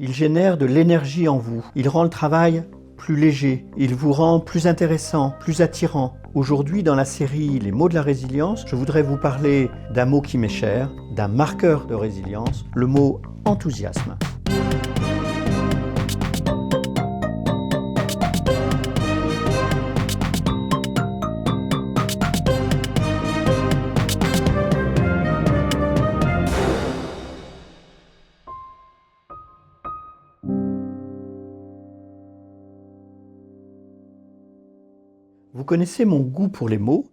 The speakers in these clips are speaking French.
Il génère de l'énergie en vous. Il rend le travail plus léger. Il vous rend plus intéressant, plus attirant. Aujourd'hui, dans la série Les mots de la résilience, je voudrais vous parler d'un mot qui m'est cher, d'un marqueur de résilience, le mot enthousiasme. Vous connaissez mon goût pour les mots,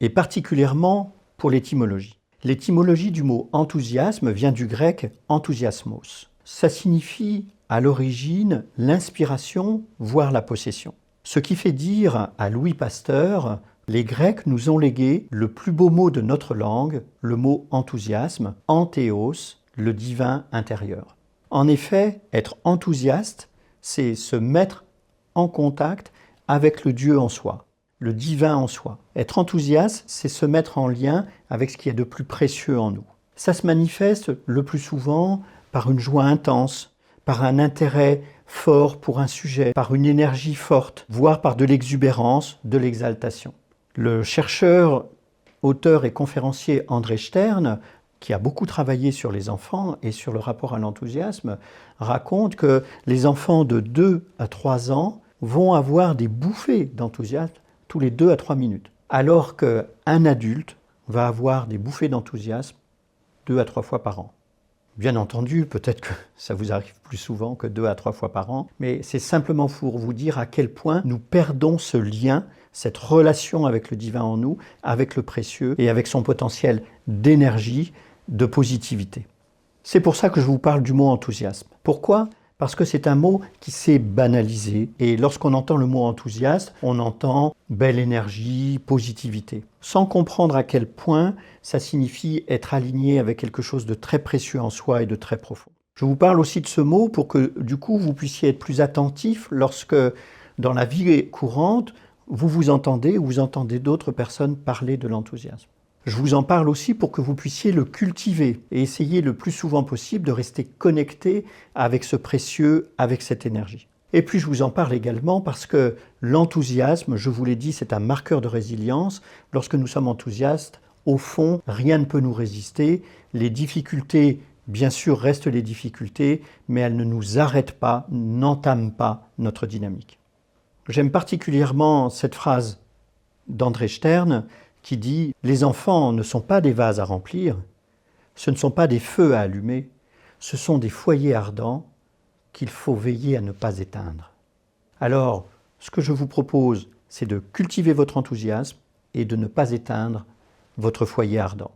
et particulièrement pour l'étymologie. L'étymologie du mot enthousiasme vient du grec enthousiasmos. Ça signifie à l'origine l'inspiration, voire la possession. Ce qui fait dire à Louis Pasteur, les Grecs nous ont légué le plus beau mot de notre langue, le mot enthousiasme, anthéos, le divin intérieur. En effet, être enthousiaste, c'est se mettre en contact avec le Dieu en soi, le divin en soi. Être enthousiaste, c'est se mettre en lien avec ce qui est de plus précieux en nous. Ça se manifeste le plus souvent par une joie intense, par un intérêt fort pour un sujet, par une énergie forte, voire par de l'exubérance, de l'exaltation. Le chercheur, auteur et conférencier André Stern, qui a beaucoup travaillé sur les enfants et sur le rapport à l'enthousiasme, raconte que les enfants de 2 à 3 ans vont avoir des bouffées d'enthousiasme tous les 2 à 3 minutes, alors qu'un adulte va avoir des bouffées d'enthousiasme 2 à 3 fois par an. Bien entendu, peut-être que ça vous arrive plus souvent que 2 à 3 fois par an, mais c'est simplement pour vous dire à quel point nous perdons ce lien, cette relation avec le divin en nous, avec le précieux et avec son potentiel d'énergie, de positivité. C'est pour ça que je vous parle du mot enthousiasme. Pourquoi ? Parce que c'est un mot qui s'est banalisé. Et lorsqu'on entend le mot enthousiaste, on entend belle énergie, positivité. Sans comprendre à quel point ça signifie être aligné avec quelque chose de très précieux en soi et de très profond. Je vous parle aussi de ce mot pour que, du coup, vous puissiez être plus attentif lorsque, dans la vie courante, vous entendez ou vous entendez d'autres personnes parler de l'enthousiasme. Je vous en parle aussi pour que vous puissiez le cultiver et essayer le plus souvent possible de rester connecté avec ce précieux, avec cette énergie. Et puis je vous en parle également parce que l'enthousiasme, je vous l'ai dit, c'est un marqueur de résilience. Lorsque nous sommes enthousiastes, au fond, rien ne peut nous résister. Les difficultés, bien sûr, restent les difficultés, mais elles ne nous arrêtent pas, n'entament pas notre dynamique. J'aime particulièrement cette phrase d'André Stern qui dit « Les enfants ne sont pas des vases à remplir, ce ne sont pas des feux à allumer, ce sont des foyers ardents qu'il faut veiller à ne pas éteindre. » Alors, ce que je vous propose, c'est de cultiver votre enthousiasme et de ne pas éteindre votre foyer ardent.